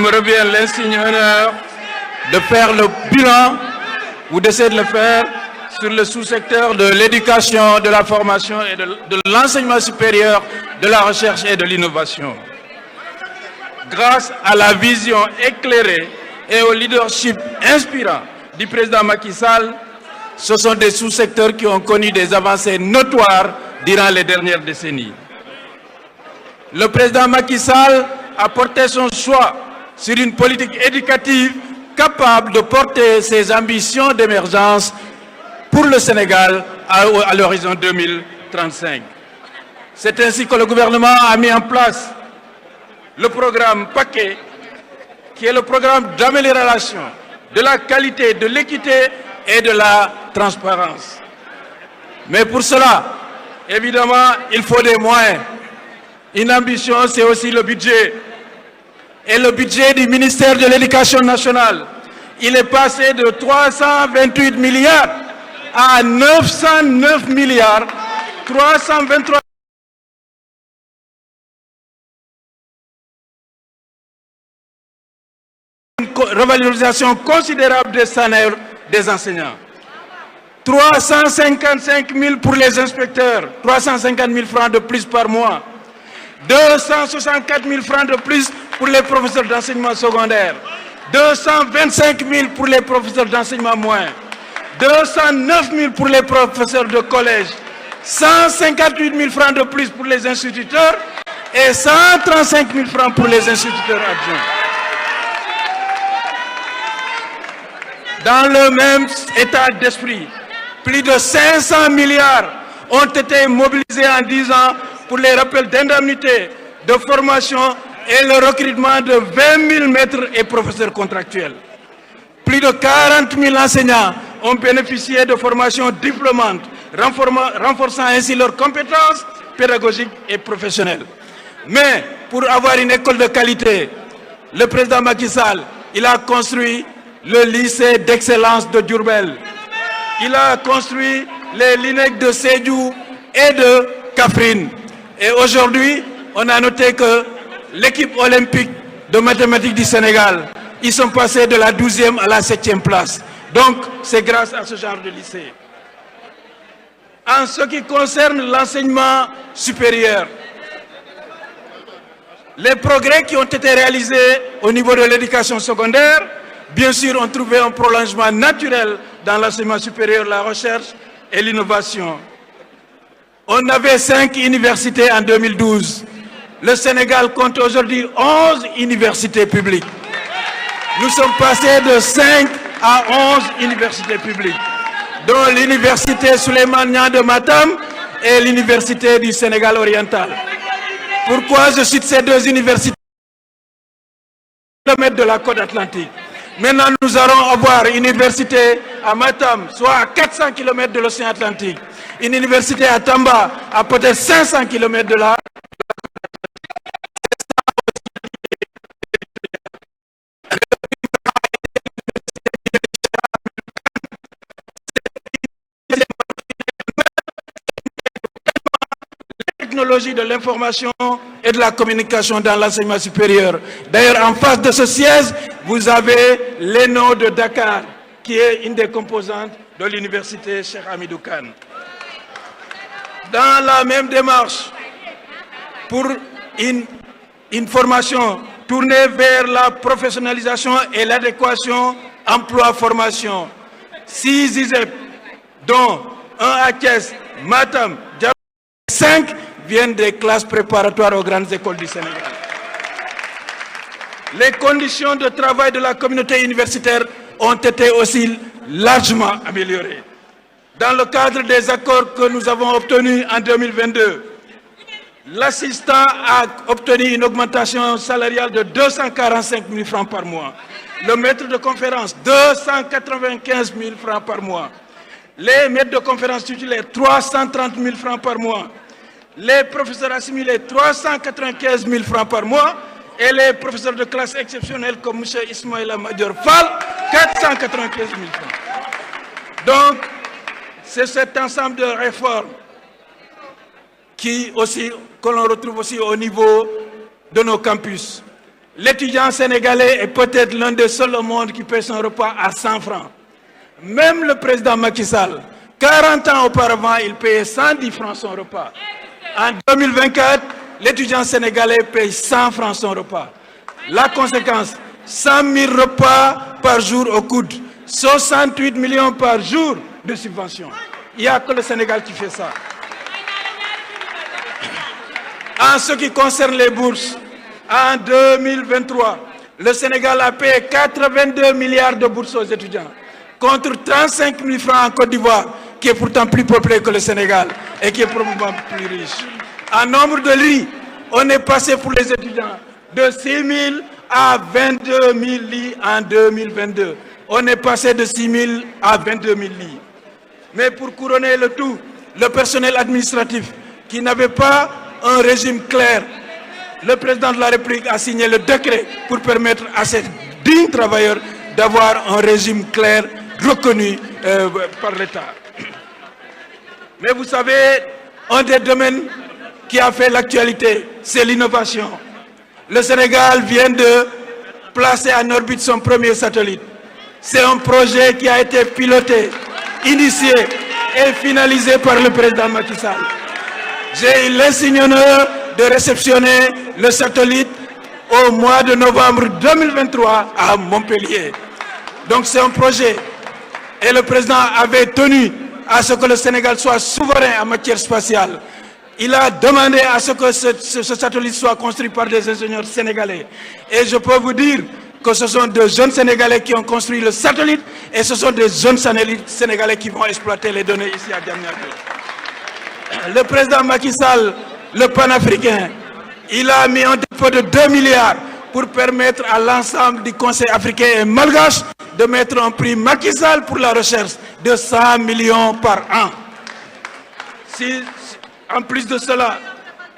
Il me revient l'insigne honneur de faire le bilan, ou d'essayer de le faire, sur le sous-secteur de l'éducation, de la formation et de l'enseignement supérieur, de la recherche et de l'innovation. Grâce à la vision éclairée et au leadership inspirant du président Macky Sall, ce sont des sous-secteurs qui ont connu des avancées notoires durant les dernières décennies. Le président Macky Sall a porté son choix sur une politique éducative capable de porter ses ambitions d'émergence pour le Sénégal à l'horizon 2035. C'est ainsi que le gouvernement a mis en place le programme Paquet, qui est le programme d'amélioration de la qualité, de l'équité et de la transparence. Mais pour cela, évidemment, il faut des moyens. Une ambition, c'est aussi le budget. Et le budget du ministère de l'Éducation nationale, il est passé de 328 milliards à 909 milliards, 323 une revalorisation considérable des salaires des enseignants. 355 000 pour les inspecteurs, 350 000 francs de plus par mois. 264 000 francs de plus pour les professeurs d'enseignement secondaire. 225 000 pour les professeurs d'enseignement moyen. 209 000 pour les professeurs de collège. 158 000 francs de plus pour les instituteurs et 135 000 francs pour les instituteurs adjoints. Dans le même état d'esprit, plus de 500 milliards ont été mobilisés en 10 ans pour les rappels d'indemnité, de formation et le recrutement de 20 000 maîtres et professeurs contractuels. Plus de 40 000 enseignants ont bénéficié de formations diplômantes, renforçant ainsi leurs compétences pédagogiques et professionnelles. Mais pour avoir une école de qualité, le président Macky Sall, il a construit le lycée d'excellence de Diourbel. Il a construit les LINEC de Sédhiou et de Kaffrine. Et aujourd'hui, on a noté que l'équipe olympique de mathématiques du Sénégal, ils sont passés de la 12e à la 7e place. Donc, c'est grâce à ce genre de lycée. En ce qui concerne l'enseignement supérieur, les progrès qui ont été réalisés au niveau de l'éducation secondaire, bien sûr, ont trouvé un prolongement naturel dans l'enseignement supérieur, la recherche et l'innovation. On avait 5 universités en 2012. Le Sénégal compte aujourd'hui 11 universités publiques. Nous sommes passés de 5 à 11 universités publiques, dont l'université Souleymane Niang de Matam et l'université du Sénégal oriental. Pourquoi je cite ces deux universités de la côte atlantique? Maintenant, nous allons avoir une université à Matam, soit à 400 km de l'océan Atlantique. Une université à Tamba, à peut-être 500 km de là. Technologie de l'information et de la communication dans l'enseignement supérieur. D'ailleurs, en face de ce siège, vous avez l'ENO de Dakar, qui est une des composantes de l'université Cheikh Hamidou Kane. Dans la même démarche, pour une formation tournée vers la professionnalisation et l'adéquation emploi-formation, 6 ISEP, dont 1 à Thiès, Matam, 5 viennent des classes préparatoires aux grandes écoles du Sénégal. Les conditions de travail de la communauté universitaire ont été aussi largement améliorées. Dans le cadre des accords que nous avons obtenus en 2022, l'assistant a obtenu une augmentation salariale de 245 000 francs par mois. Le maître de conférence, 295 000 francs par mois. Les maîtres de conférence titulaires, 330 000 francs par mois. Les professeurs assimilés, 395 000 francs par mois. Et les professeurs de classe exceptionnelle comme M. Ismaïla Madior Fall, 495 000 francs. Donc, c'est cet ensemble de réformes que l'on retrouve aussi au niveau de nos campus. l'étudiant sénégalais est peut-être l'un des seuls au monde qui paie son repas à 100 francs. Même le président Macky Sall, 40 ans auparavant, il payait 110 francs son repas. En 2024, l'étudiant sénégalais paye 100 francs son repas. La conséquence, 100 000 repas par jour au coude, 68 millions par jour de subventions. Il n'y a que le Sénégal qui fait ça. En ce qui concerne les bourses, en 2023, le Sénégal a payé 82 milliards de bourses aux étudiants, contre 35 000 francs en Côte d'Ivoire, qui est pourtant plus peuplé que le Sénégal et qui est probablement plus riche. En nombre de lits, on est passé pour les étudiants de 6 000 à 22 000 lits en 2022. On est passé de 6 000 à 22 000 lits. Mais pour couronner le tout, le personnel administratif qui n'avait pas un régime clair, le président de la République a signé le décret pour permettre à ces dignes travailleurs d'avoir un régime clair reconnu par l'État. Mais vous savez, un des domaines qui a fait l'actualité, c'est l'innovation. Le Sénégal vient de placer en orbite son premier satellite. C'est un projet qui a été piloté, initié et finalisé par le président Macky Sall. J'ai eu l'insigne honneur de réceptionner le satellite au mois de novembre 2023 à Montpellier. Donc c'est un projet et le président avait tenu à ce que le Sénégal soit souverain en matière spatiale. Il a demandé à ce que ce satellite soit construit par des ingénieurs sénégalais. Et je peux vous dire que ce sont des jeunes Sénégalais qui ont construit le satellite et ce sont des jeunes Sénégalais qui vont exploiter les données ici à Diamniadio. Le président Macky Sall, le panafricain, il a mis un dépôt de 2 milliards pour permettre à l'ensemble du Conseil africain et malgache de mettre un prix Macky Sall pour la recherche de 100 millions par an. En plus de cela,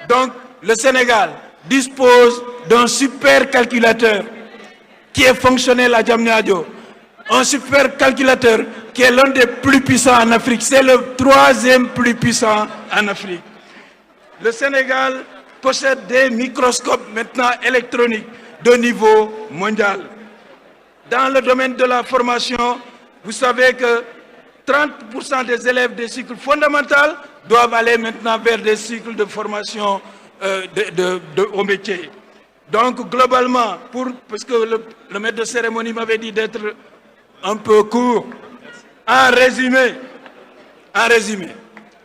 donc, le Sénégal dispose d'un supercalculateur qui est fonctionnel à Diamniadio. Un supercalculateur qui est l'un des plus puissants en Afrique. C'est le 3e plus puissant en Afrique. Le Sénégal possède des microscopes maintenant électroniques de niveau mondial. Dans le domaine de la formation, vous savez que 30% des élèves des cycles fondamentaux doivent aller maintenant vers des cycles de formation au métier. Donc globalement, parce que le maître de cérémonie m'avait dit d'être un peu court, en résumé,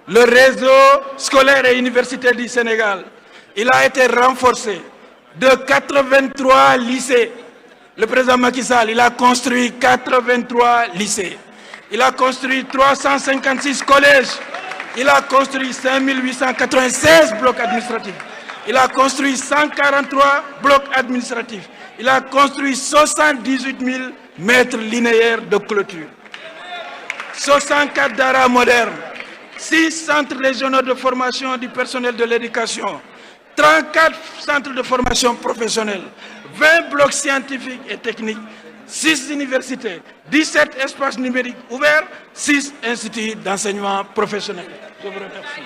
le réseau scolaire et universitaire du Sénégal, il a été renforcé de 83 lycées. Le président Macky Sall, il a construit 83 lycées. Il a construit 356 collèges. Il a construit 5896 blocs administratifs. Il a construit 143 blocs administratifs. Il a construit 78 000 mètres linéaires de clôture. 64 daras modernes, 6 centres régionaux de formation du personnel de l'éducation, 34 centres de formation professionnelle, 20 blocs scientifiques et techniques, 6 universités, 17 espaces numériques ouverts, 6 instituts d'enseignement professionnel. Je vous remercie.